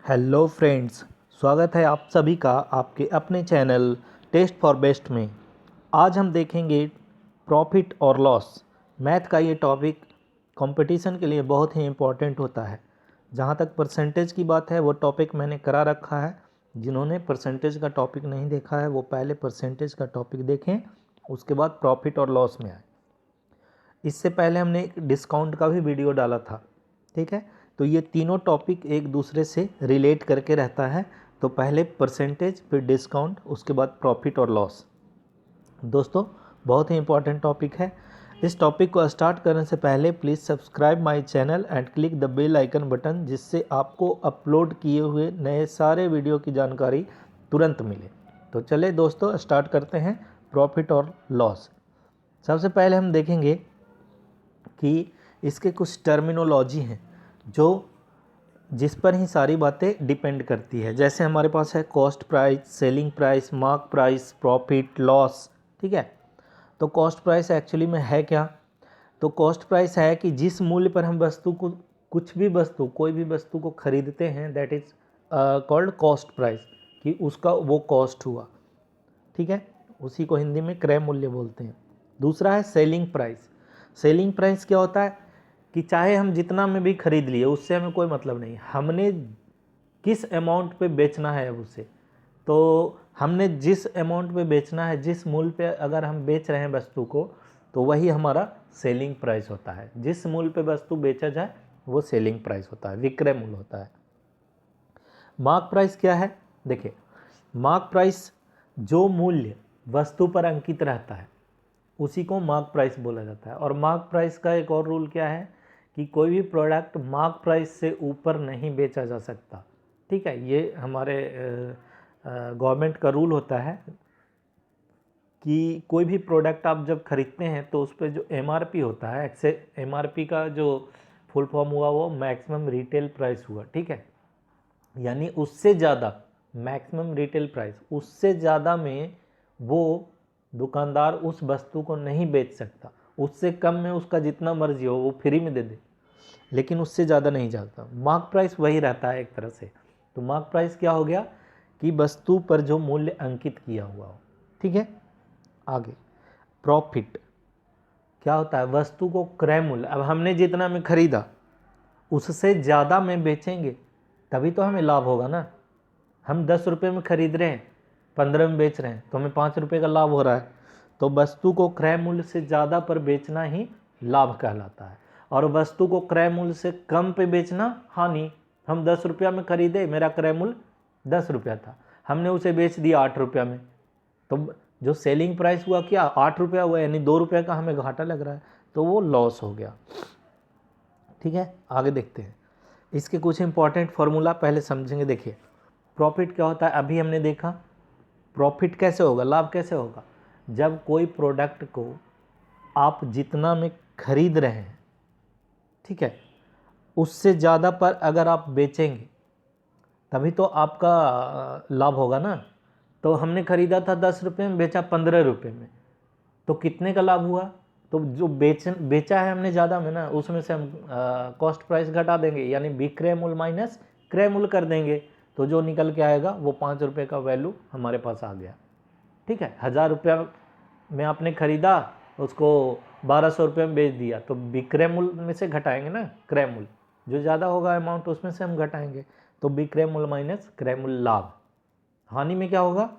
Hello friends, स्वागत है आप सभी का आपके अपने चैनल टेस्ट फॉर बेस्ट में। आज हम देखेंगे प्रॉफिट और लॉस। मैथ का ये टॉपिक कंपटीशन के लिए बहुत ही इम्पोर्टेंट होता है। जहाँ तक परसेंटेज की बात है वो टॉपिक मैंने करा रखा है। जिन्होंने परसेंटेज का टॉपिक नहीं देखा है वो पहले परसेंटेज का टॉपिक देखें, उसके बाद प्रॉफिट और लॉस में आए। इससे पहले हमने एक डिस्काउंट का भी वीडियो डाला था, ठीक है। तो ये तीनों टॉपिक एक दूसरे से रिलेट करके रहता है। तो पहले परसेंटेज, फिर डिस्काउंट, उसके बाद प्रॉफिट और लॉस। दोस्तों, बहुत ही इंपॉर्टेंट टॉपिक है। इस टॉपिक को स्टार्ट करने से पहले please subscribe my channel and click the bell icon button, जिससे आपको अपलोड किए हुए नए सारे वीडियो की जानकारी तुरंत मिले। तो चले दोस्तों, स्टार्ट करते हैं प्रॉफिट और लॉस। सबसे पहले हम देखेंगे कि इसके कुछ टर्मिनोलॉजी हैं जो जिस पर ही सारी बातें डिपेंड करती है। जैसे हमारे पास है cost price, selling price, mark price, profit, loss, ठीक है। तो कॉस्ट प्राइस एक्चुअली में है क्या? तो कॉस्ट प्राइस है कि जिस मूल्य पर हम वस्तु को, कुछ भी वस्तु, कोई भी वस्तु को खरीदते हैं, that is called cost price, कि उसका वो कॉस्ट हुआ, ठीक है। उसी को हिंदी में क्रय मूल्य बोलते हैं। दूसरा है सेलिंग प्राइस। सेलिंग प्राइस क्या होता है कि चाहे हम जितना में भी खरीद लिए, उससे हमें कोई मतलब नहीं, हमने किस अमाउंट पे बेचना है अब उसे। तो हमने जिस अमाउंट पे बेचना है, जिस मूल्य पे अगर हम बेच रहे हैं वस्तु को, तो वही हमारा सेलिंग प्राइस होता है। जिस मूल्य पे वस्तु बेचा जाए वो सेलिंग प्राइस होता है, विक्रय मूल्य होता है। मार्क प्राइस क्या है? देखिए, मार्क प्राइस जो मूल्य वस्तु पर अंकित रहता है उसी को मार्क प्राइस बोला जाता है। और मार्क प्राइस का एक और रूल क्या है कि कोई भी प्रोडक्ट मार्क प्राइस से ऊपर नहीं बेचा जा सकता, ठीक है। ये हमारे गवर्नमेंट का रूल होता है कि कोई भी प्रोडक्ट आप जब खरीदते हैं तो उस पर जो एमआरपी होता है, एमआरपी का जो फुल फॉर्म हुआ वो मैक्सिमम रिटेल प्राइस हुआ, ठीक है। यानी उससे ज़्यादा, मैक्सिमम रिटेल प्राइस, उससे ज़्यादा में वो दुकानदार उस वस्तु को नहीं बेच सकता। उससे कम में उसका जितना मर्जी हो वो फ्री में दे दे, लेकिन उससे ज़्यादा नहीं जाता। मार्क प्राइस वही रहता है एक तरह से। तो मार्क प्राइस क्या हो गया कि वस्तु पर जो मूल्य अंकित किया हुआ हो, ठीक है। आगे प्रॉफिट क्या होता है? वस्तु को क्रय मूल्य, अब हमने जितना में खरीदा उससे ज़्यादा में बेचेंगे तभी तो हमें लाभ होगा ना। हम 10 रुपये में खरीद रहे हैं, 15 में बेच रहे हैं, तो हमें 5 रुपये का लाभ हो रहा है। तो वस्तु को क्रय मूल्य से ज़्यादा पर बेचना ही लाभ कहलाता है, और वस्तु को क्रय मूल्य से कम पे बेचना हानि। हम 10 रुपया में खरीदे, मेरा क्रय मूल्य 10 रुपया था, हमने उसे बेच दिया 8 रुपया में, तो जो सेलिंग प्राइस हुआ क्या? 8 रुपया हुआ, यानी 2 रुपये का हमें घाटा लग रहा है, तो वो लॉस हो गया, ठीक है। आगे देखते हैं इसके कुछ इंपॉर्टेंट फार्मूला पहले समझेंगे। देखिए, प्रॉफिट क्या होता है अभी हमने देखा। प्रॉफिट कैसे होगा, लाभ कैसे होगा? जब कोई प्रोडक्ट को आप जितना में खरीद रहे हैं, ठीक है, उससे ज़्यादा पर अगर आप बेचेंगे तभी तो आपका लाभ होगा ना। तो हमने खरीदा था 10 रुपये में, बेचा 15 रुपये में, तो कितने का लाभ हुआ? तो जो बेचा है हमने ज़्यादा में ना, उसमें से हम कॉस्ट प्राइस घटा देंगे, यानी विक्रय मूल्य माइनस क्रय मूल्य कर देंगे, तो जो निकल के आएगा वो 5 रुपये का वैल्यू हमारे पास आ गया, ठीक है। 1000 रुपया में आपने खरीदा, उसको 1200 रुपये में बेच दिया, तो विक्रय मूल्य में से घटाएंगे ना क्रय मूल्य, जो ज़्यादा होगा अमाउंट उसमें से हम घटाएंगे, तो विक्रय मूल्य माइनस क्रय मूल्य लाभ। हानि में क्या होगा?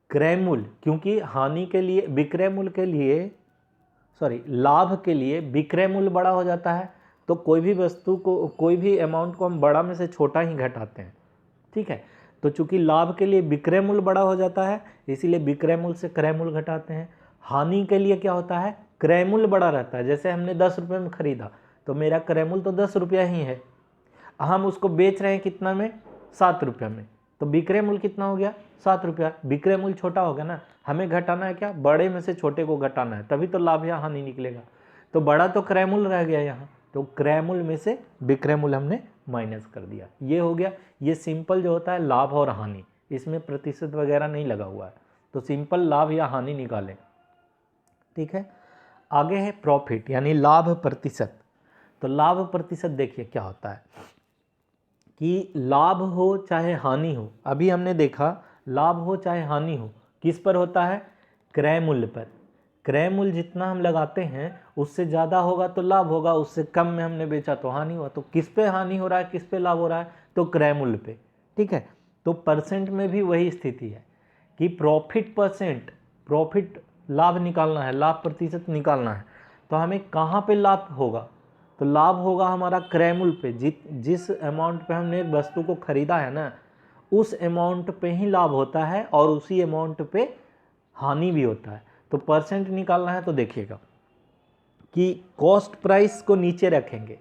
क्रय मूल्य, क्योंकि हानि के लिए, विक्रय मूल्य के लिए, सॉरी, लाभ के लिए विक्रय मूल्य बड़ा हो जाता है, तो कोई भी वस्तु को, कोई भी अमाउंट को हम बड़ा में से छोटा ही घटाते हैं, ठीक है। तो चूंकि लाभ के लिए विक्रय मूल्य बड़ा हो जाता है, इसीलिए विक्रय मूल्य से क्रय मूल्य घटाते हैं। हानि के लिए क्या होता है? क्रय मूल्य बड़ा रहता है। जैसे हमने 10 रुपये में खरीदा, तो मेरा क्रय मूल्य तो 10 रुपया ही है, हम उसको बेच रहे हैं कितना में? 7 रुपये में, तो विक्रय मूल्य कितना हो गया? 7 रुपया। विक्रय मूल्य छोटा हो गया ना, हमें घटाना है क्या? बड़े में से छोटे को घटाना है, तभी तो लाभ या हानि निकलेगा। तो बड़ा तो क्रय मूल्य रह गया यहाँ, तो क्रय मूल्य में से विक्रय मूल्य हमने माइनस कर दिया, ये हो गया। ये सिंपल जो होता है लाभ और हानि, इसमें प्रतिशत वगैरह नहीं लगा हुआ है, तो सिंपल लाभ या हानि निकालें, ठीक है। आगे है प्रॉफिट, यानी लाभ प्रतिशत। तो लाभ प्रतिशत देखिए क्या होता है कि लाभ हो चाहे हानि हो, अभी हमने देखा लाभ हो चाहे हानि हो किस पर होता है, क्रय मूल्य पर। क्रय मूल्य जितना हम लगाते हैं उससे ज़्यादा होगा तो लाभ होगा, उससे कम में हमने बेचा तो हानि हुआ। तो किस पे हानि हो रहा है, किस पे लाभ हो रहा है, तो क्रय मूल्य पे। ठीक है, तो परसेंट में भी वही स्थिति है कि प्रॉफिट परसेंट, प्रॉफिट लाभ निकालना है, लाभ प्रतिशत निकालना है, तो हमें कहाँ पे लाभ होगा, तो लाभ होगा हमारा क्रय मूल्य पे। जिस अमाउंट पे हमने वस्तु को खरीदा है ना, उस अमाउंट पे ही लाभ होता है और उसी अमाउंट पे हानि भी होता है। तो परसेंट निकालना है तो देखिएगा कि कॉस्ट प्राइस को नीचे रखेंगे,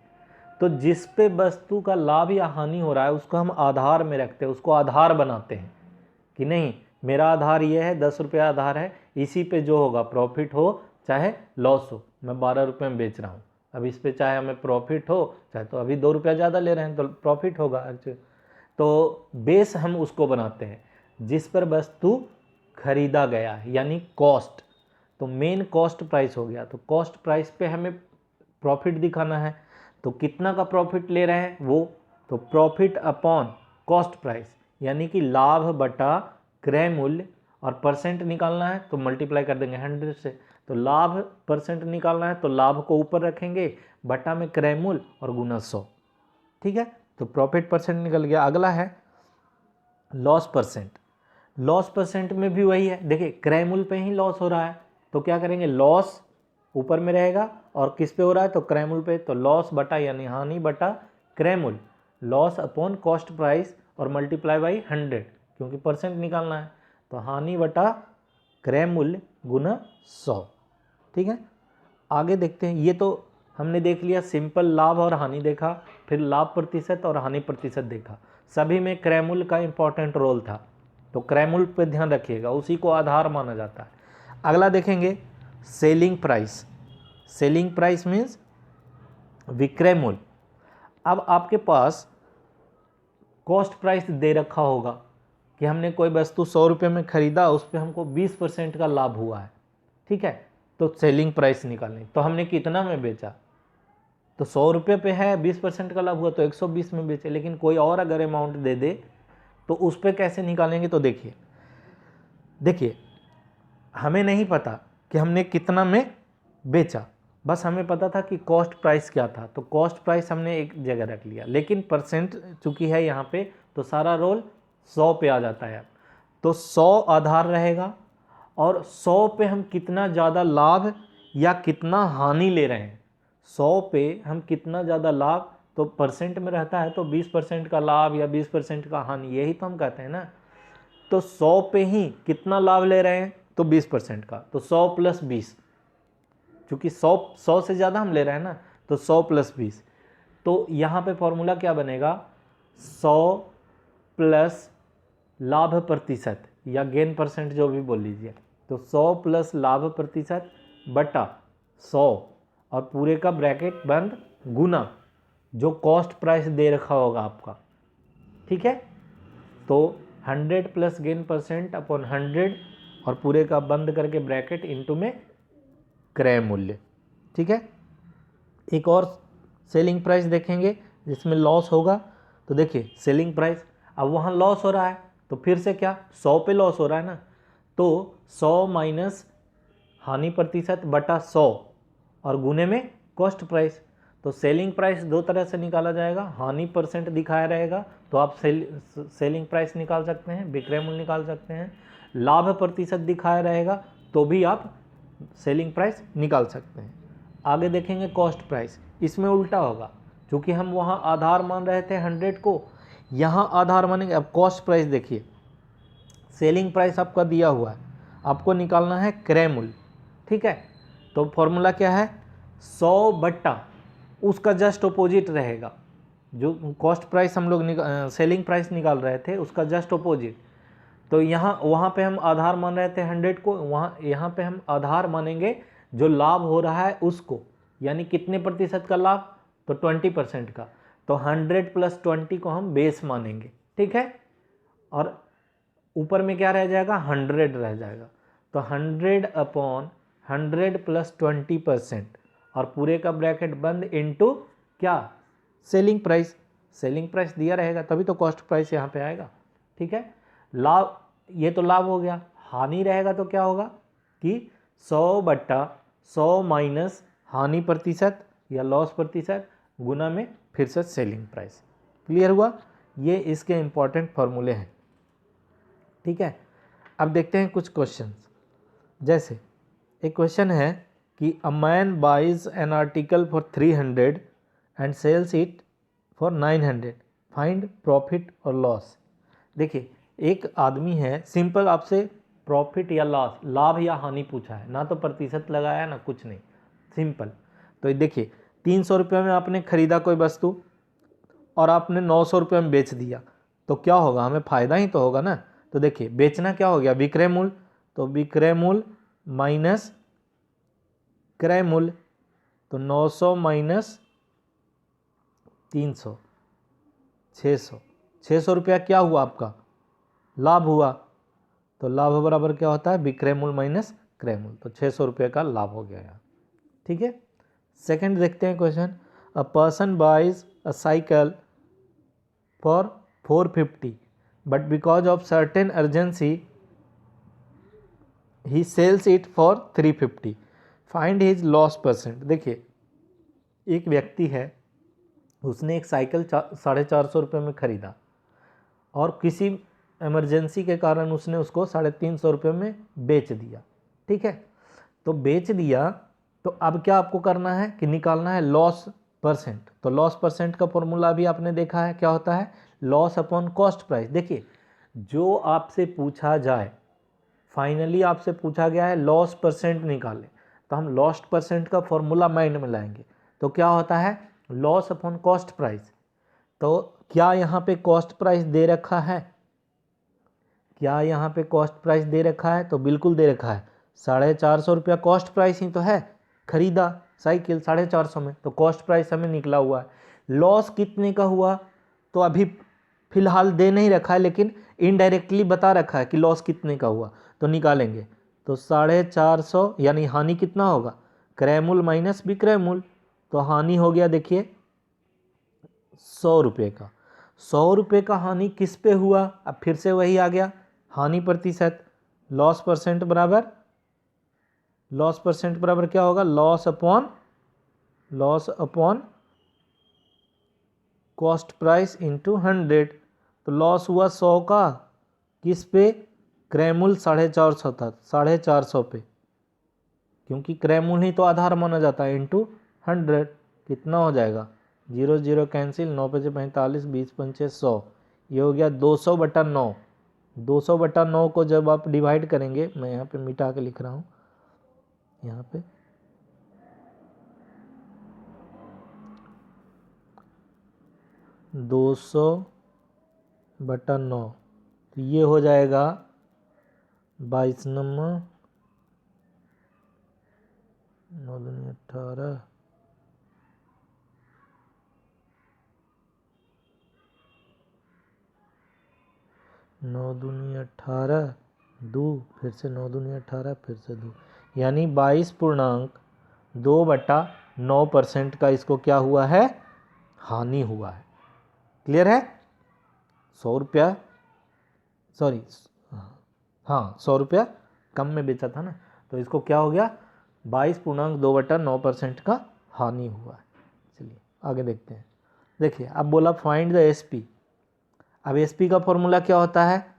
तो जिस पे वस्तु का लाभ या हानि हो रहा है उसको हम आधार में रखते हैं, उसको आधार बनाते हैं कि नहीं मेरा आधार ये है, 10 रुपया आधार है, इसी पे जो होगा प्रॉफिट हो चाहे लॉस हो, मैं 12 रुपये में बेच रहा हूँ, अब इस पे चाहे हमें प्रॉफिट हो चाहे, तो अभी 2 रुपया ज़्यादा ले रहे हैं तो प्रॉफिट होगा। तो बेस हम उसको बनाते हैं जिस पर वस्तु खरीदा गया है, यानी कॉस्ट। तो मेन कॉस्ट प्राइस हो गया, तो कॉस्ट प्राइस पे हमें प्रॉफिट दिखाना है, तो कितना का प्रॉफिट ले रहे हैं वो, तो प्रॉफिट अपॉन कॉस्ट प्राइस, यानी कि लाभ बटा क्रय मूल्य, और परसेंट निकालना है तो मल्टीप्लाई कर देंगे 100 से। तो लाभ परसेंट निकालना है तो लाभ को ऊपर रखेंगे, बटा में क्रय मूल्य और गुना 100। ठीक है, तो प्रॉफिट परसेंट निकल गया। अगला है लॉस परसेंट। लॉस परसेंट में भी वही है, देखिए क्रय मूल्य पे ही लॉस हो रहा है तो क्या करेंगे, लॉस ऊपर में रहेगा और किस पे हो रहा है, तो क्रय मूल्य पे, तो लॉस बटा यानी हानि बटा क्रय मूल्य, लॉस अपॉन कॉस्ट प्राइस और मल्टीप्लाई बाई 100, क्योंकि परसेंट निकालना है, तो हानि बटा क्रय मूल्य गुना 100। ठीक है, आगे देखते हैं। ये तो हमने देख लिया सिंपल लाभ और हानि देखा, फिर लाभ प्रतिशत और हानि प्रतिशत देखा, सभी में क्रय मूल्य का इंपॉर्टेंट रोल था, तो क्रय मूल्य पर ध्यान रखिएगा, उसी को आधार माना जाता है। अगला देखेंगे selling price. Selling price means विक्रय मूल्य। अब आपके पास कॉस्ट प्राइस दे रखा होगा कि हमने कोई वस्तु 100 रुपये में खरीदा, उस पर हमको 20% का लाभ हुआ है। ठीक है, तो सेलिंग प्राइस निकालनी, तो हमने कितना में बेचा, तो 100 रुपये पे है, 20% का लाभ हुआ तो 120 में बेचे। लेकिन कोई और अगर अमाउंट दे दे तो उस पर कैसे निकालेंगे, तो देखिए हमें नहीं पता कि हमने कितना में बेचा, बस हमें पता था कि कॉस्ट प्राइस क्या था, तो कॉस्ट प्राइस हमने एक जगह रख लिया। लेकिन परसेंट चूंकि है यहाँ पे तो सारा रोल 100 पे आ जाता है, तो 100 आधार रहेगा और 100 पे हम कितना ज़्यादा लाभ या कितना हानि ले रहे हैं, 100 पे हम कितना ज़्यादा लाभ, तो परसेंट में रहता है तो 20% का लाभ या 20% का हानि, यही तो हम कहते हैं ना। तो 100 पे ही कितना लाभ ले रहे हैं, तो 20% का, तो 100 प्लस 20, चूँकि 100 से ज़्यादा हम ले रहे हैं ना, तो 100 प्लस 20, तो यहाँ पे फॉर्मूला क्या बनेगा, 100 प्लस लाभ प्रतिशत या गेन परसेंट जो भी बोल लीजिए, तो 100 प्लस लाभ प्रतिशत बटा 100 और पूरे का ब्रैकेट बंद गुना जो कॉस्ट प्राइस दे रखा होगा आपका। ठीक है, तो 100 प्लस गेन परसेंट अपॉन 100 और पूरे का बंद करके ब्रैकेट इनटू में क्रय मूल्य। ठीक है, एक और सेलिंग प्राइस देखेंगे जिसमें लॉस होगा, तो देखिए सेलिंग प्राइस, अब वहाँ लॉस हो रहा है तो फिर से क्या, 100 पे लॉस हो रहा है ना, तो 100 माइनस हानि प्रतिशत बटा 100 और गुने में कॉस्ट प्राइस। तो सेलिंग प्राइस दो तरह से निकाला जाएगा, हानि परसेंट दिखाया रहेगा तो आप सेलिंग प्राइस निकाल सकते हैं, विक्रय मूल्य निकाल सकते हैं। लाभ प्रतिशत दिखाया रहेगा तो भी आप सेलिंग प्राइस निकाल सकते हैं। आगे देखेंगे कॉस्ट प्राइस, इसमें उल्टा होगा, क्योंकि हम वहाँ आधार मान रहे थे 100 को, यहाँ आधार मानेंगे। अब कॉस्ट प्राइस देखिए, सेलिंग प्राइस आपका दिया हुआ है, आपको निकालना है क्रय मूल्य। ठीक है, तो फॉर्मूला क्या है, 100 बट्टा उसका जस्ट अपोजिट रहेगा, जो कॉस्ट प्राइस हम लोग सेलिंग प्राइस निकाल रहे थे उसका जस्ट अपोजिट। तो यहाँ वहाँ पे हम आधार मान रहे थे 100 को, वहाँ यहाँ पे हम आधार मानेंगे जो लाभ हो रहा है उसको, यानी कितने प्रतिशत का लाभ, तो 20% का, तो 100 प्लस 20 को हम बेस मानेंगे। ठीक है, और ऊपर में क्या रह जाएगा, 100 रह जाएगा, तो 100 अपॉन 100 प्लस 20% और पूरे का ब्रैकेट बंद इनटू क्या, सेलिंग प्राइस। सेलिंग प्राइस दिया रहेगा तभी तो कॉस्ट प्राइस यहाँ पे आएगा। ठीक है, लाभ, ये तो लाभ हो गया। हानि रहेगा तो क्या होगा कि 100/100 माइनस हानि प्रतिशत या लॉस प्रतिशत गुना में फिर से सेलिंग प्राइस। क्लियर हुआ? ये इसके इंपॉर्टेंट फॉर्मूले हैं। ठीक है, अब देखते हैं कुछ क्वेश्चंस। जैसे एक क्वेश्चन है कि a man buys an article for 300 and sells it for 900, find profit और लॉस। देखिए, एक आदमी है, सिंपल आपसे प्रॉफिट या लॉस, लाभ या हानि पूछा है, ना तो प्रतिशत लगाया ना कुछ नहीं, सिंपल। तो देखिए 300 रुपये में आपने खरीदा कोई वस्तु और आपने 900 रुपये में बेच दिया, तो क्या होगा? हमें फ़ायदा ही तो होगा ना। तो देखिए बेचना क्या हो गया? विक्रय मूल्य। तो विक्रय मूल्य माइनस क्रय मूल्य, तो 900 माइनस 300, 600। 600 रुपया क्या हुआ आपका? लाभ हुआ। तो लाभ बराबर क्या होता है? विक्रय मूल्य माइनस क्रय मूल्य। तो 600 रुपये का लाभ हो गया यहाँ। ठीक है, सेकंड देखते हैं question. A person buys a cycle for 450 but because of certain urgency he sells it for 350, find his loss percent. देखिए एक व्यक्ति है, उसने एक साइकिल 450 रुपये में खरीदा और किसी इमरजेंसी के कारण उसने उसको 350 रुपये में बेच दिया। ठीक है, तो बेच दिया, तो अब क्या आपको करना है कि निकालना है लॉस परसेंट। तो लॉस परसेंट का फॉर्मूला भी आपने देखा है, क्या होता है? Loss upon cost price. देखिए जो आपसे पूछा जाए, फाइनली आपसे पूछा गया है लॉस परसेंट निकालें, तो हम लॉस परसेंट का फॉर्मूला माइंड में लाएंगे। तो क्या होता है? Loss upon cost price. तो क्या यहाँ पे कॉस्ट प्राइस दे रखा है? क्या यहाँ पे कॉस्ट प्राइस दे रखा है? तो बिल्कुल दे रखा है। 450 रुपया कॉस्ट प्राइस ही तो है। खरीदा साइकिल 450 में, तो कॉस्ट प्राइस हमें निकला हुआ है। लॉस कितने का हुआ? तो अभी फिलहाल दे नहीं रखा है, लेकिन इनडायरेक्टली बता रखा है कि लॉस कितने का हुआ, तो निकालेंगे। तो 450 यानी हानि कितना होगा? क्रय मूल्य माइनस विक्रय मूल्य। तो हानि हो गया देखिए 100 रुपये का। 100 रुपये का हानि किस पे हुआ? अब फिर से वही आ गया, हानि प्रतिशत। लॉस परसेंट बराबर क्या होगा? Loss upon cost price into 100। तो लॉस हुआ 100 का, किस पे? क्रय मूल्य 450 था, 450 पे, क्योंकि क्रय मूल्य ही तो आधार माना जाता है, इंटू 100। कितना हो जाएगा? 0 0 कैंसिल, 9 5 45, 20 5 100। ये हो गया 200/9। 200/9 को जब आप डिवाइड करेंगे, मैं यहाँ पे मिटा के लिख रहा हूँ, यहाँ पे 200/9, तो ये हो जाएगा 22 नंबर 9 दूनी 18, 9 दूनी 18, 2 फिर से 9 दूनी 18, फिर से 2, यानी 22.2/9% का इसको क्या हुआ है? हानि हुआ है। क्लियर है? 100 रुपया, सॉरी हाँ 100 रुपया कम में बेचा था ना, तो इसको क्या हो गया? 22.2/9% का हानि हुआ है। चलिए आगे देखते हैं। देखिए अब बोला फाइंड द एसपी। अब एसपी का फॉर्मूला क्या होता है?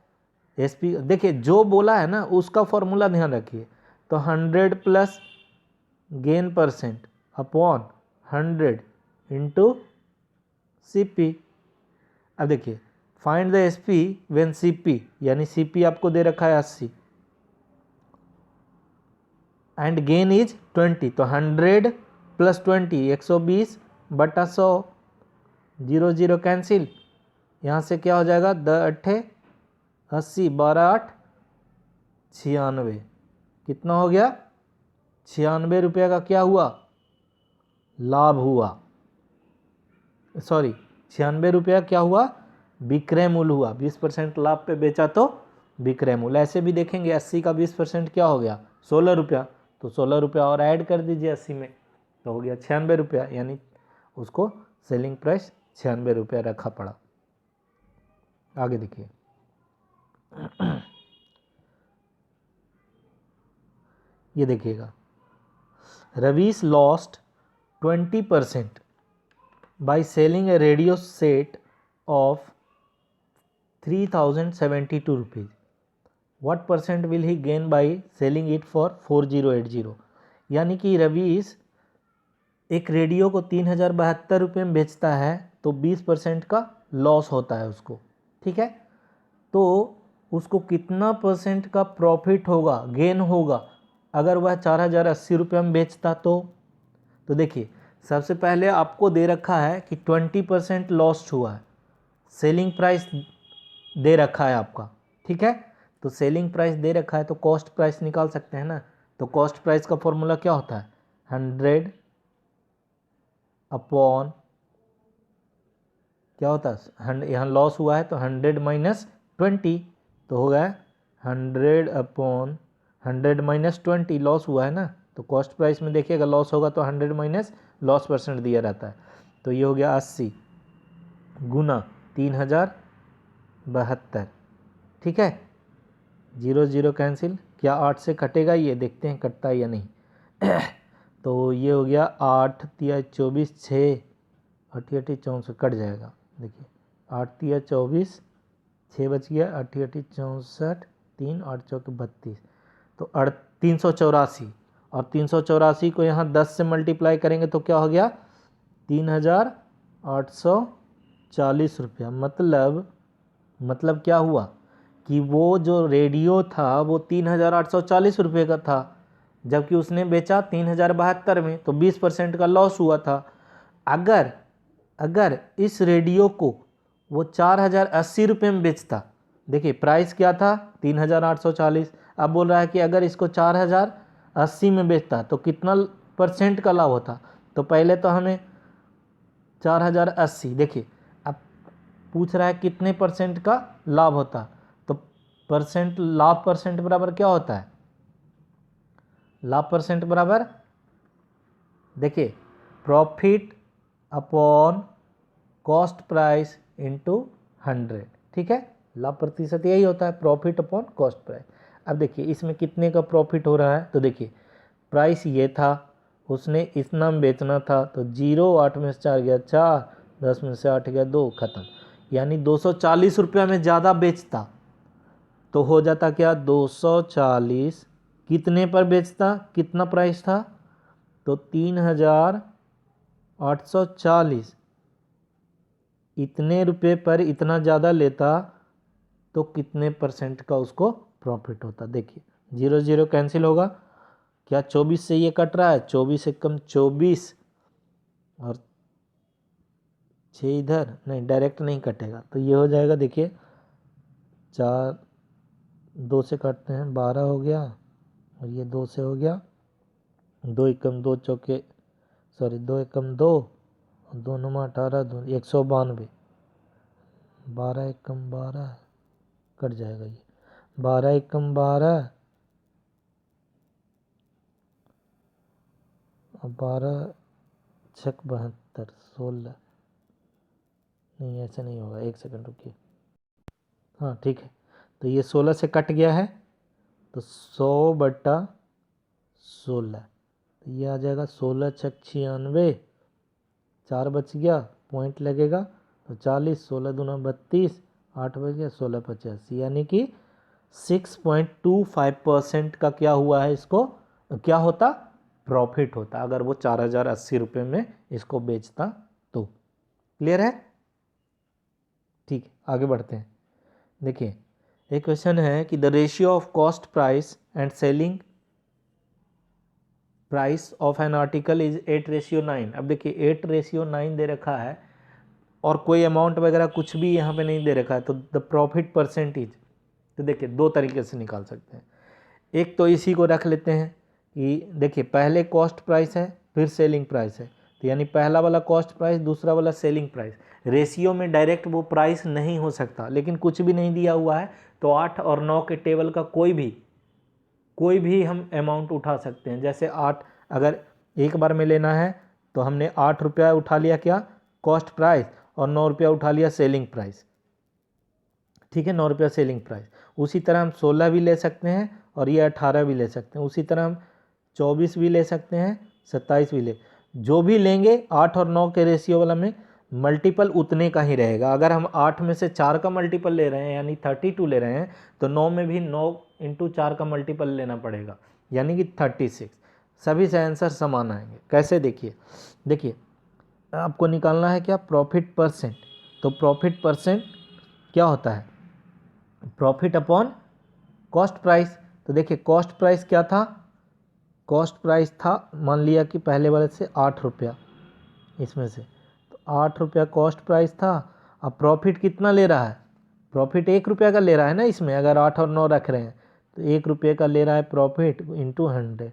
एसपी देखिए जो बोला है ना उसका फॉर्मूला ध्यान रखिए। तो 100 plus gain percent upon 100 into CP. अब देखिए find the SP when CP, यानी सीपी आपको दे रखा है 80 एंड गेन इज 20। तो 100 प्लस 20 120/100, 0 0 कैंसिल, यहाँ से क्या हो जाएगा? 10 80, 12 8 96। कितना हो गया? 96 रुपये का क्या हुआ? लाभ हुआ। सॉरी 96 रुपया क्या हुआ? विक्रय मूल्य हुआ। 20% लाभ पे बेचा तो विक्रय मूल्य। ऐसे भी देखेंगे 80 का 20% क्या हो गया? 16 रुपया। तो 16 रुपया और ऐड कर दीजिए 80 में, तो हो गया 96 रुपया, यानी उसको सेलिंग प्राइस ₹96 रखा पड़ा। आगे देखिए ये देखिएगा, Ravish lost 20% by selling A radio set of 3072 rupees. What percent will he gain by selling it for 4080। यानी कि रवीश एक रेडियो को 3072 में बेचता है तो 20% का लॉस होता है उसको, ठीक है। तो उसको कितना परसेंट का प्रॉफिट होगा, गेन होगा अगर वह 4080 में बेचता तो देखिए सबसे पहले आपको दे रखा है कि 20% लॉस हुआ है, सेलिंग प्राइस दे रखा है आपका, ठीक है। तो सेलिंग प्राइस दे रखा है तो कॉस्ट प्राइस निकाल सकते हैं ना। तो कॉस्ट प्राइस का फॉर्मूला क्या होता है, 100 अपॉन क्या होता है, यहाँ लॉस हुआ है तो 100 माइनस 20 तो हो गया 100 अपॉन 100 माइनस 20 लॉस हुआ है ना। तो कॉस्ट प्राइस में देखिएगा लॉस होगा तो 100 माइनस लॉस परसेंट दिया रहता है। तो ये हो गया 80 गुना 3072, ठीक है। 0 0 कैंसिल, क्या 8 से कटेगा, ये देखते हैं कटता है या नहीं। तो ये हो गया 8 तिया 24, 6 8 8 64 कट जाएगा। देखिए 8 तिया 24, 6 बच गया, 8 8 64, 3 8 चौके 32, तो 384। और 384 को यहाँ 10 से मल्टीप्लाई करेंगे तो क्या हो गया 3840 रुपया। मतलब क्या हुआ कि वो जो रेडियो था वो 3840 रुपये का था, जबकि उसने बेचा 3072 में, तो 20% का लॉस हुआ था। अगर इस रेडियो को वो 4080 रुपये में बेचता, देखिए प्राइस क्या था 3840, अब बोल रहा है कि अगर इसको 4080 में बेचता तो कितना परसेंट का लाभ होता। तो पहले तो हमें 4080, देखिए अब पूछ रहा है कितने परसेंट का लाभ होता, तो लाभ परसेंट बराबर क्या होता है, लाभ परसेंट बराबर देखिए profit upon cost price into 100, ठीक है। लाभ प्रतिशत यही होता है, प्रॉफिट अपॉन कॉस्ट प्राइस। अब देखिए इसमें कितने का प्रॉफिट हो रहा है, तो देखिए प्राइस ये था, उसने इतना में बेचना था, तो 0 8 में से 4 गया 4, 10 में से 8 गया 2, खत्म। यानी 240 रुपया में ज़्यादा बेचता तो हो जाता क्या 240 कितने पर बेचता, कितना प्राइस था, तो 3840, इतने रुपए पर इतना ज़्यादा लेता तो कितने परसेंट का उसको प्रॉफिट होता। देखिए 0 0 कैंसिल होगा, क्या 24 से ये कट रहा है, 24 से कम 24 और 6 इधर नहीं, डायरेक्ट नहीं कटेगा, तो ये हो जाएगा देखिए 4 2 से काटते हैं 12 हो गया, और ये 2 से हो गया, 2 एकम 2 चौके 2 एकम 2, 2 नुमा 18, 2 192, 12 एकम 12 कट जाएगा, ये 12 एकम 12 और 12 छक 72 16, नहीं ऐसे नहीं होगा, 1 सेकंड रुकिए, हाँ ठीक है। तो ये 16 से कट गया है तो 100/16, तो ये आ जाएगा 16 छक 96, 4 बच गया, पॉइंट लगेगा तो 40, 16 दूना 32, 8 बच गया 16 85, यानी कि 6.25% का क्या हुआ है, इसको क्या होता प्रॉफिट होता अगर वो 4080 रुपये में इसको बेचता तो। क्लियर है, ठीक है आगे बढ़ते हैं। देखिए एक क्वेश्चन है कि the ratio of cost price and selling price of an article is 8:9। अब देखिए 8:9 दे रखा है और कोई अमाउंट वगैरह कुछ भी यहाँ पे नहीं दे रखा है, तो द प्रॉफिट परसेंटेज, तो देखिए दो तरीके से निकाल सकते हैं। एक तो इसी को रख लेते हैं कि देखिए पहले कॉस्ट प्राइस है फिर सेलिंग प्राइस है, तो यानी पहला वाला कॉस्ट प्राइस दूसरा वाला सेलिंग प्राइस। रेशियो में डायरेक्ट वो प्राइस नहीं हो सकता, लेकिन कुछ भी नहीं दिया हुआ है तो 8 और 9 के टेबल का कोई भी हम अमाउंट उठा सकते हैं। जैसे 8 अगर एक बार में लेना है तो हमने 8 रुपया उठा लिया क्या कॉस्ट प्राइस, और 9 रुपया उठा लिया सेलिंग प्राइस, ठीक है, 9 रुपया सेलिंग प्राइस। उसी तरह हम 16 भी ले सकते हैं और ये 18 भी ले सकते हैं। उसी तरह हम 24 भी ले सकते हैं, 27 भी ले, जो भी लेंगे 8 और 9 के रेशियो वाला में मल्टीपल उतने का ही रहेगा। अगर हम 8 में से 4 का मल्टीपल ले रहे हैं यानी 32 ले रहे हैं तो 9 में भी 9 × 4 का मल्टीपल लेना पड़ेगा यानी कि 36। सभी से आंसर समान आएंगे। कैसे, देखिए आपको निकालना है क्या, प्रॉफिट परसेंट। तो प्रॉफिट परसेंट क्या होता है, प्रॉफिट अपॉन कॉस्ट प्राइस। तो देखिए कॉस्ट प्राइस क्या था, कॉस्ट प्राइस था मान लिया कि पहले वाले से 8 रुपया, इसमें से तो 8 रुपया कॉस्ट प्राइस था। अब प्रॉफिट कितना ले रहा है, प्रॉफिट 1 रुपया का ले रहा है ना इसमें, अगर 8 और 9 रख रहे हैं तो 1 रुपये का ले रहा है प्रॉफिट इंटू 100,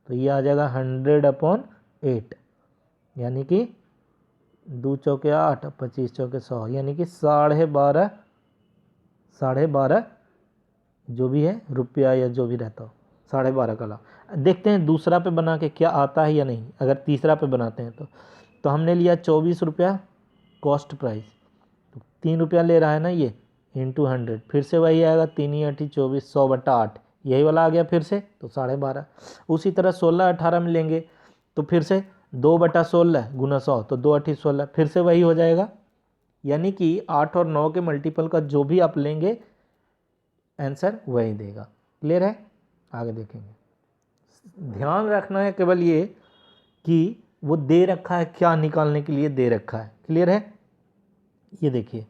तो ये आ जाएगा 100/8 यानी कि 2 चौके 8, 25 चौके 100 यानी कि 12.5 जो भी है रुपया या जो भी रहता हो 12.5 का लाभ। देखते हैं दूसरा पे बना के क्या आता है या नहीं। अगर तीसरा पे बनाते हैं तो हमने लिया 24 रुपया कॉस्ट प्राइस, तो 3 रुपया ले रहा है ना ये, इंटू 100, फिर से वही आएगा 3 × 8 = 24, 100/8 यही वाला आ गया फिर से, तो 12.5। उसी तरह 16-18 में लेंगे तो फिर से 2/16 × 100, तो 2 × 8 = 16, फिर से वही हो जाएगा। यानी कि 8 और 9 के मल्टीपल का जो भी आप लेंगे आंसर वही देगा। क्लियर है, आगे देखेंगे। ध्यान रखना है केवल ये कि वो दे रखा है क्या निकालने के लिए दे रखा है। क्लियर है, ये देखिए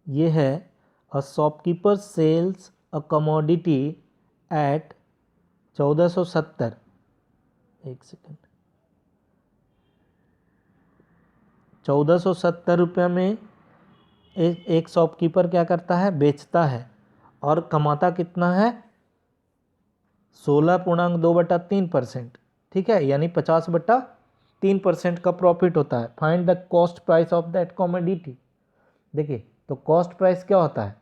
ये है a shopkeeper sells a commodity at 1470, एक सेकेंड, 1470 रुपये में एक शॉपकीपर क्या करता है, बेचता है, और कमाता कितना है 16.2/3%, ठीक है, यानी 50/3% का प्रॉफिट होता है। Find the cost price of that commodity. देखिए तो कॉस्ट प्राइस क्या होता है,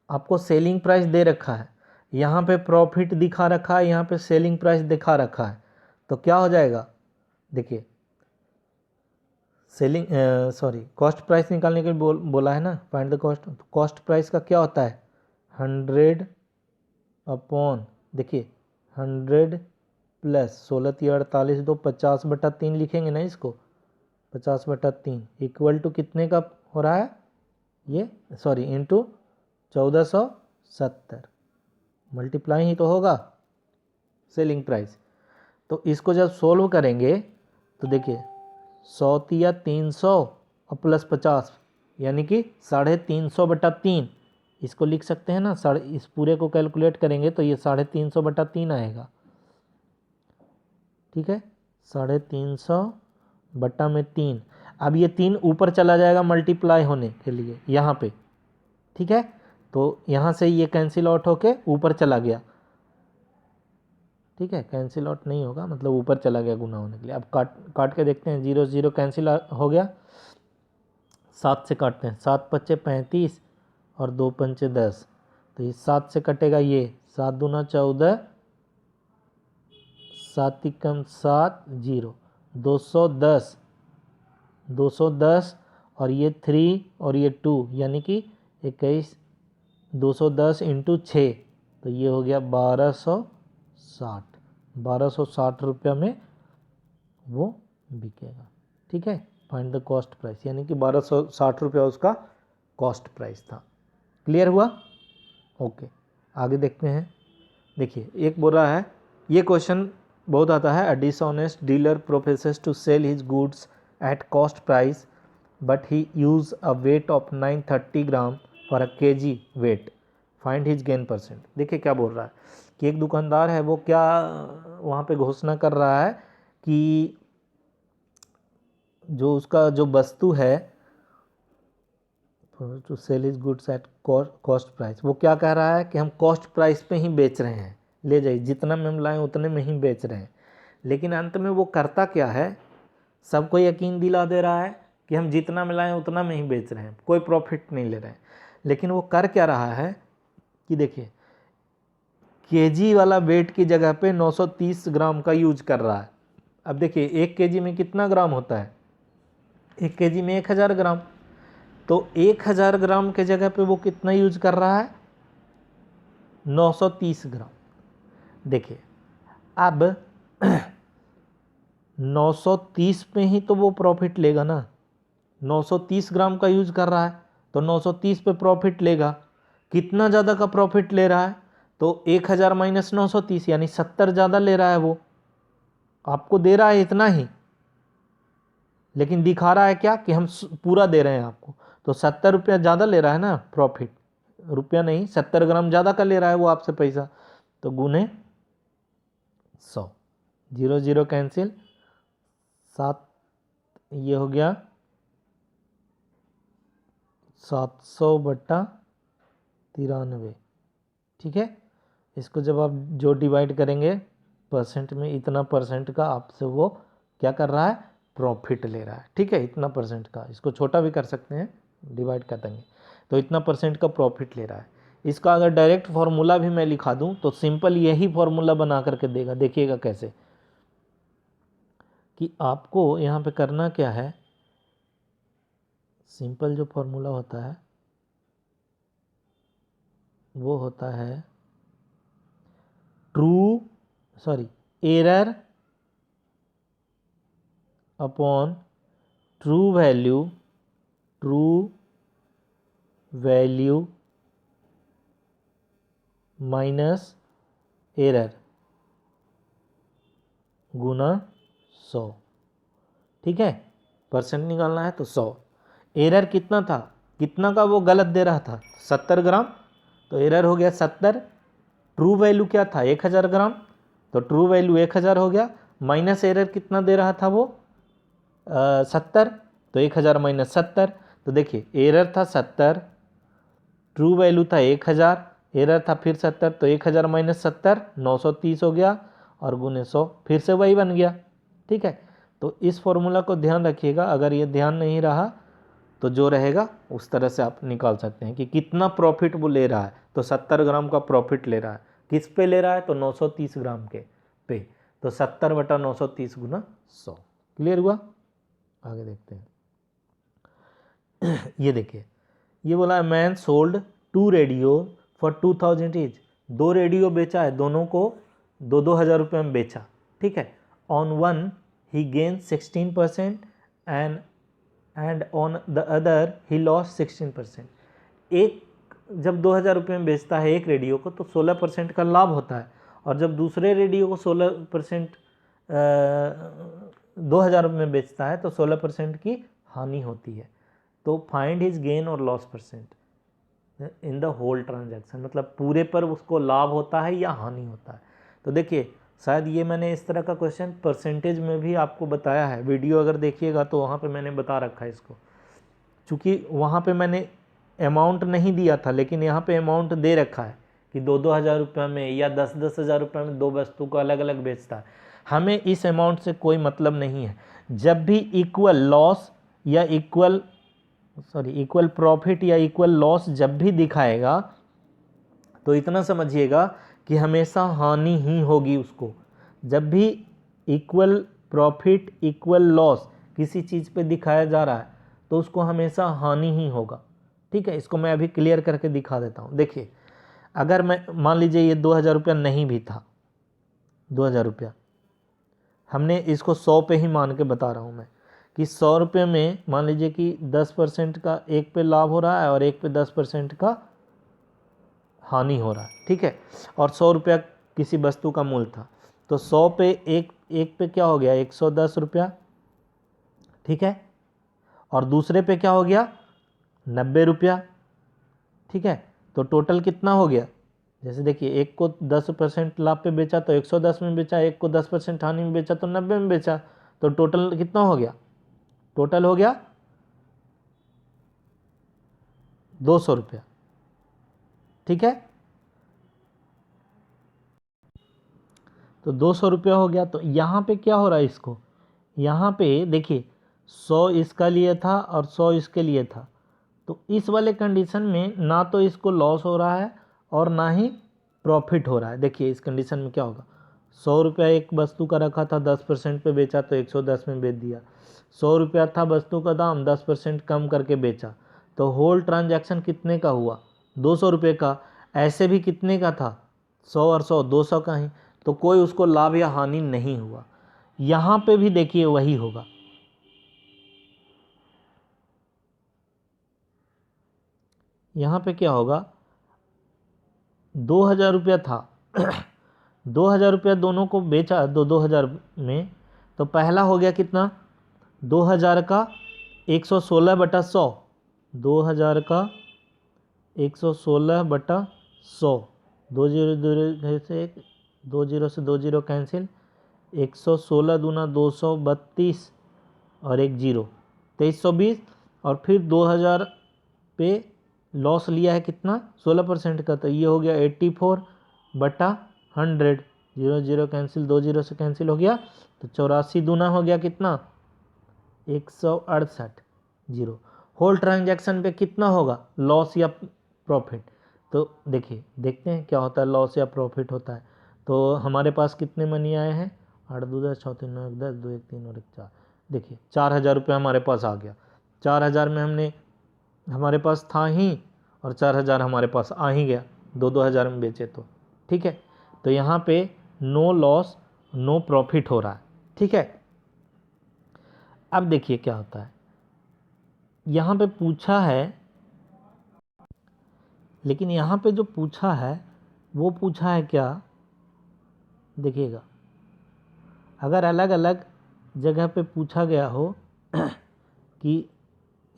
आपको सेलिंग प्राइस दे रखा है, यहाँ पे प्रॉफिट दिखा रखा है, यहाँ पे सेलिंग प्राइस दिखा रखा है, तो क्या हो जाएगा, देखिए सेलिंग कॉस्ट प्राइस निकालने के लिए बोला है ना, find the cost. Cost price का क्या होता है 100 अपॉन, देखिए 100 प्लस 16 × 48 तो 50/3 लिखेंगे ना इसको, 50/3 इक्वल टू कितने का हो रहा है ये, इंटू 1470, मल्टीप्लाई ही तो होगा सेलिंग प्राइस। तो इसको जब सोल्व करेंगे तो देखिए 100 × 300 और प्लस 50 यानी कि 350/3, इसको लिख सकते हैं ना, इस पूरे को कैलकुलेट करेंगे तो ये 350/3 आएगा, ठीक है, 350/3। अब ये 3 ऊपर चला जाएगा मल्टीप्लाई होने के लिए यहाँ पे, ठीक है, तो यहाँ से ये कैंसिल आउट होके ऊपर चला गया, ठीक है, कैंसिल आउट नहीं होगा मतलब ऊपर चला गया गुना होने के लिए। अब काट के देखते हैं, 0 0 कैंसिल हो गया, 7 से काटते हैं, 7 × 5 = 35 और 2 × 5 = 10, तो ये 7 से कटेगा, ये 7 दूना 14, 7 × 7 0, 210 और ये 3 और ये 2 यानी कि 21, 210 × 6 तो ये हो गया 1260 रुपया में वो बिकेगा, ठीक है। फाइंड द कॉस्ट प्राइस यानी कि 1260 रुपया उसका कॉस्ट प्राइस था। क्लियर हुआ, ओके, आगे देखते हैं। देखिए एक बोल रहा है, ये क्वेश्चन बहुत आता है, a dishonest dealer professes to sell his goods at cost price but he use a weight of 930 gram for a kg weight, find his gain percent. देखिए क्या बोल रहा है कि एक दुकानदार है, वो क्या वहाँ पे घोषणा कर रहा है कि जो उसका जो वस्तु है to sell his goods at cost price, वो क्या कह रहा है कि हम कॉस्ट प्राइस पे ही बेच रहे हैं, ले जाइए जितना में हम लाएँ उतने में ही बेच रहे हैं। लेकिन अंत में वो करता क्या है, सबको यकीन दिला दे रहा है कि हम जितना में लाएँ उतना में ही बेच रहे हैं, कोई प्रॉफिट नहीं ले रहे हैं। लेकिन वो कर क्या रहा है कि देखिए केजी वाला वेट की जगह पे 930 ग्राम का यूज कर रहा है। अब देखिए 1 केजी में कितना ग्राम होता है, 1 केजी में 1000 ग्राम, तो 1000 ग्राम के जगह पे वो कितना यूज कर रहा है, 930 ग्राम। देखिए अब 930 पे ही तो वो प्रॉफिट लेगा ना, 930 ग्राम का यूज कर रहा है तो 930 पे प्रॉफिट लेगा। कितना ज़्यादा का प्रॉफिट ले रहा है, तो 1000 माइनस 930 यानी 70 ज़्यादा ले रहा है वो। आपको दे रहा है इतना ही, लेकिन दिखा रहा है क्या कि हम पूरा दे रहे हैं आपको, तो 70 रुपया ज़्यादा ले रहा है ना प्रॉफिट, रुपया नहीं 70 ग्राम ज़्यादा का ले रहा है वो आपसे पैसा, तो गुने 100, 0 0 कैंसिल, 7 ये हो गया 700/93। ठीक है, इसको जब आप जो डिवाइड करेंगे परसेंट में, इतना परसेंट का आपसे वो क्या कर रहा है, प्रॉफिट ले रहा है। ठीक है, इतना परसेंट का, इसको छोटा भी कर सकते हैं, डिवाइड कर देंगे तो इतना परसेंट का प्रॉफिट ले रहा है। इसका अगर डायरेक्ट फार्मूला भी मैं लिखा दूं तो सिंपल यही फार्मूला बना करके देगा। देखिएगा कैसे, कि आपको यहाँ पे करना क्या है, सिंपल जो फार्मूला होता है वो होता है error upon true value minus error गुना 100। ठीक है, परसेंट निकालना है तो 100। एरर कितना था, कितना का वो गलत दे रहा था, 70 ग्राम, तो एरर हो गया 70। ट्रू वैल्यू क्या था, 1000 ग्राम, तो ट्रू वैल्यू 1000 हो गया, माइनस एरर कितना दे रहा था वो 70, तो 1000 माइनस 70, तो देखिए एरर था 70, ट्रू वैल्यू था 1000, एरर था फिर 70, तो 1000 माइनस 70 930 हो गया, और गुने 100 फिर से वही बन गया। ठीक है, तो इस फॉर्मूला को ध्यान रखिएगा, अगर ये ध्यान नहीं रहा तो जो रहेगा उस तरह से आप निकाल सकते हैं कि कितना प्रॉफिट वो ले रहा है। तो 70 ग्राम का प्रॉफिट ले रहा है, किस पे ले रहा है, तो 930 ग्राम के पे, तो 70/930 गुना 100। क्लियर हुआ, आगे देखते हैं। ये देखिए, ये बोला है man sold 2 radio for 2000 each, 2 radio बेचा है, दोनों को 2,000 रुपये में बेचा। ठीक है, on one he gain 16% and on the other he loss 16%। एक जब 2,000 रुपये में बेचता है एक रेडियो को तो 16% का लाभ होता है, और जब दूसरे रेडियो को 16% 2,000 रुपये में बेचता है तो 16% की हानि होती है। तो फाइंड हिज गेन और loss percent in the whole transaction, मतलब पूरे पर उसको लाभ होता है या हानि होता है। तो देखिए शायद ये मैंने इस तरह का क्वेश्चन परसेंटेज में भी आपको बताया है, वीडियो अगर देखिएगा तो वहाँ पे मैंने बता रखा है इसको, चूँकि वहाँ पे मैंने अमाउंट नहीं दिया था, लेकिन यहाँ पे अमाउंट दे रखा है कि 2,000 रुपये में या 10,000 रुपये में 2 वस्तु को अलग अलग बेचता है। हमें इस अमाउंट से कोई मतलब नहीं है। जब भी इक्वल लॉस या इक्वल प्रॉफिट या इक्वल लॉस जब भी दिखाएगा तो इतना समझिएगा कि हमेशा हानि ही होगी उसको। जब भी इक्वल प्रॉफिट इक्वल लॉस किसी चीज़ पे दिखाया जा रहा है तो उसको हमेशा हानि ही होगा। ठीक है, इसको मैं अभी क्लियर करके दिखा देता हूँ। देखिए, अगर मैं मान लीजिए ये 2,000 रुपया नहीं भी था, 2,000 रुपया हमने इसको 100 पे ही मान के बता रहा हूँ मैं, कि 100 रुपये में मान लीजिए कि 10% का एक पे लाभ हो रहा है और एक पे 10% का हानि हो रहा है। ठीक है, और 100 रुपया किसी वस्तु का मूल्य था, तो 100 पे एक पे क्या हो गया, 110 रुपया। ठीक है, और दूसरे पे क्या हो गया, 90 रुपया। ठीक है, तो टोटल कितना हो गया, जैसे देखिए एक को 10% लाभ पे बेचा तो 110 में बेचा, एक को 10% हानि में बेचा तो 90 में बेचा, तो टोटल कितना हो गया, टोटल हो गया 200 रुपया। ठीक है, तो 200 रुपया हो गया। तो यहाँ पे क्या हो रहा है, इसको यहाँ पे देखिए 100 इसका लिए था और 100 इसके लिए था, तो इस वाले कंडीशन में ना तो इसको लॉस हो रहा है और ना ही प्रॉफिट हो रहा है। देखिए इस कंडीशन में क्या होगा, 100 रुपया एक वस्तु का रखा था, 10% पे बेचा तो 110 में बेच दिया। 100 रुपया था वस्तु का दाम, 10% कम करके बेचा, तो होल ट्रांजैक्शन कितने का हुआ, 200 रुपये का। ऐसे भी कितने का था, 100 और 100, 200 का ही, तो कोई उसको लाभ या हानि नहीं हुआ। यहाँ पे भी देखिए वही होगा, यहाँ पे क्या होगा, 2000 रुपया था 2000 रुपया दोनों को बेचा 2000 में, तो पहला हो गया कितना, 2000 का 116/100, 2000 का 116/100, 2 जीरो से 2 जीरो कैंसिल, 116 दूना 232 और 1 जीरो 2320, और फिर 2000 पे लॉस लिया है कितना, 16% का, तो ये हो गया 84/100, 0 0 कैंसिल, 2 जीरो से कैंसिल हो गया, तो 84 दूना हो गया कितना, 168 जीरो। होल ट्रांजैक्शन पे कितना होगा लॉस या प्रॉफिट, तो देखिए देखते हैं क्या होता है लॉस या प्रॉफिट होता है। तो हमारे पास कितने मनी आए हैं, 8 2 10 6 3 9 1 10 2 1 3 और 1 4, देखिए 4000 रुपये हमारे पास आ गया। 4000 में हमने हमारे पास था ही, और 4000 हमारे पास आ ही गया, 2 में बेचे तो, ठीक है। तो यहाँ पे नो लॉस नो प्रॉफिट हो रहा है, ठीक है। अब देखिए क्या होता है, यहाँ पे पूछा है, लेकिन यहाँ पे जो पूछा है वो पूछा है क्या, देखिएगा, अगर अलग अलग जगह पे पूछा गया हो कि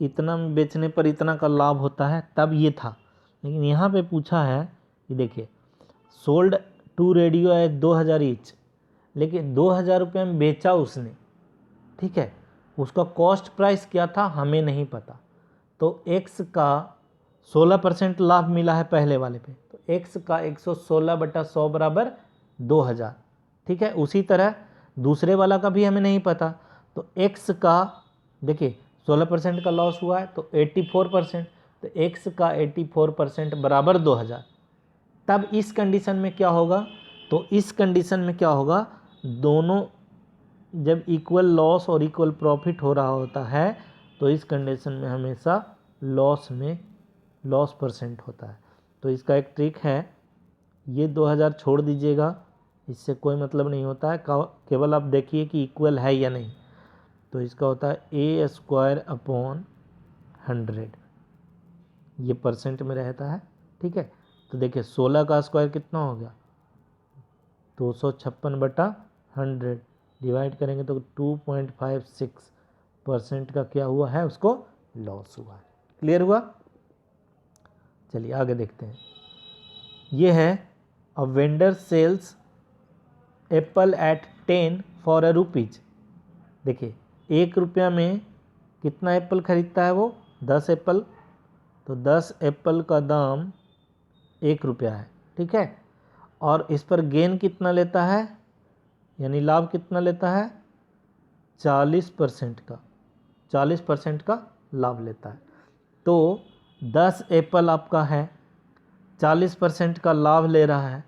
इतना बेचने पर इतना का लाभ होता है तब ये था, लेकिन यहाँ पे पूछा है कि देखिए सोल्ड 2 रेडियो है 2000 ईच, लेकिन 2000 रुपये में बेचा उसने, ठीक है। उसका कॉस्ट प्राइस क्या था हमें नहीं पता, तो x का 16% लाभ मिला है पहले वाले पे, तो x का 116/100 बराबर 2000, ठीक है। उसी तरह दूसरे वाला का भी हमें नहीं पता, तो x का देखिए 16% का लॉस हुआ है तो 84%, तो x का 84% बराबर 2000। तब इस कंडीशन में क्या होगा, तो इस कंडीशन में क्या होगा, दोनों जब इक्वल लॉस और इक्वल प्रॉफिट हो रहा होता है तो इस कंडीशन में हमेशा लॉस में लॉस परसेंट होता है। तो इसका एक ट्रिक है, ये 2000 छोड़ दीजिएगा, इससे कोई मतलब नहीं होता है, केवल आप देखिए कि इक्वल है या नहीं। तो इसका होता है a²/100, ये परसेंट में रहता है, ठीक है। तो देखिए 16 का स्क्वायर कितना हो गया, 256/100, डिवाइड करेंगे तो 2.56% का क्या हुआ है, उसको लॉस हुआ है। क्लियर हुआ, चलिए आगे देखते हैं। ये है a vendor sells apple at 10 for ₹1। देखिए 1 रुपया में कितना एप्पल खरीदता है वो, 10 एप्पल, तो 10 एप्पल का दाम 1 रुपया है, ठीक है। और इस पर गेन कितना लेता है, यानी लाभ कितना लेता है, 40% का, 40% का लाभ लेता है। तो 10 एप्पल आपका है, 40% का लाभ ले रहा है,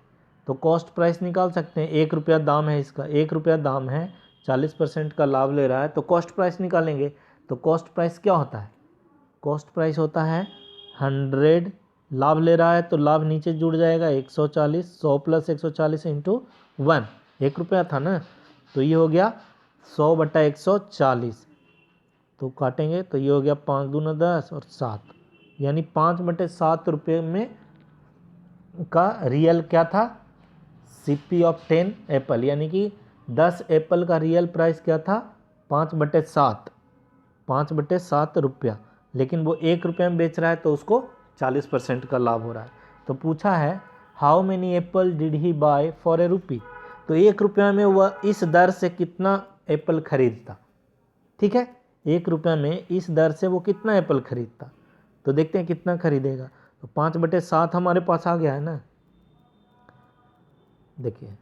तो कॉस्ट प्राइस निकाल सकते हैं, 1 रुपया दाम है इसका, 1 रुपया दाम है, 40% का लाभ ले रहा है, तो कॉस्ट प्राइस निकालेंगे। तो कॉस्ट प्राइस क्या होता है, कॉस्ट प्राइस होता है 100, लाभ ले रहा है तो लाभ नीचे जुड़ जाएगा 140, 100 + 140 × 1, 1 रुपया था ना, तो ये हो गया 100/140, तो काटेंगे तो ये हो गया 5 दूना 10 और 7, यानी 5/7 रुपये में का रियल क्या था, CP ऑफ 10 एप्पल, यानी कि 10 एप्पल का रियल प्राइस क्या था, 5/7 रुपया, लेकिन वो 1 रुपये में बेच रहा है तो उसको 40% का लाभ हो रहा है। तो पूछा है how many apple did he buy for ₹1, तो 1 रुपया में वह इस दर से कितना एप्पल खरीदता, ठीक है। 1 रुपया में इस दर से वो कितना एप्पल खरीदता, तो देखते हैं कितना खरीदेगा। तो 5/7 हमारे पास आ गया है ना, देखिए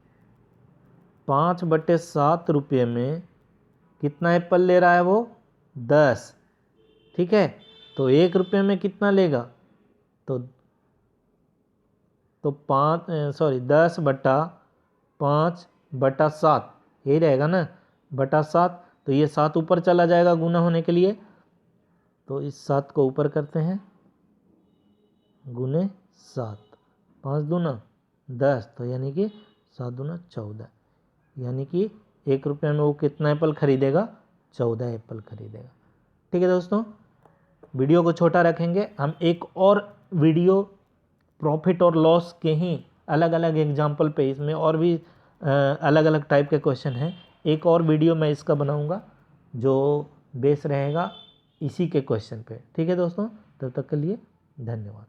5/7 रुपये में कितना एप्पल ले रहा है वो, 10, ठीक है। तो 1 रुपये में कितना लेगा, तो तो 10/5/7 यही रहेगा ना, बटा 7। तो ये 7 ऊपर चला जाएगा गुना होने के लिए, तो इस 7 को ऊपर करते हैं, गुने 7, 5 दूना 10, तो यानी कि 7 दूना 14, यानी कि 1 रुपये में वो कितना एप्पल खरीदेगा? 14 एप्पल खरीदेगा। ठीक है दोस्तों, वीडियो को छोटा रखेंगे, हम एक और वीडियो प्रॉफिट और लॉस के ही अलग अलग एग्जाम्पल पे, इसमें और भी अलग अलग टाइप के क्वेश्चन हैं, एक और वीडियो मैं इसका बनाऊंगा जो बेस रहेगा इसी के क्वेश्चन पे। ठीक है दोस्तों, तब तक के लिए धन्यवाद।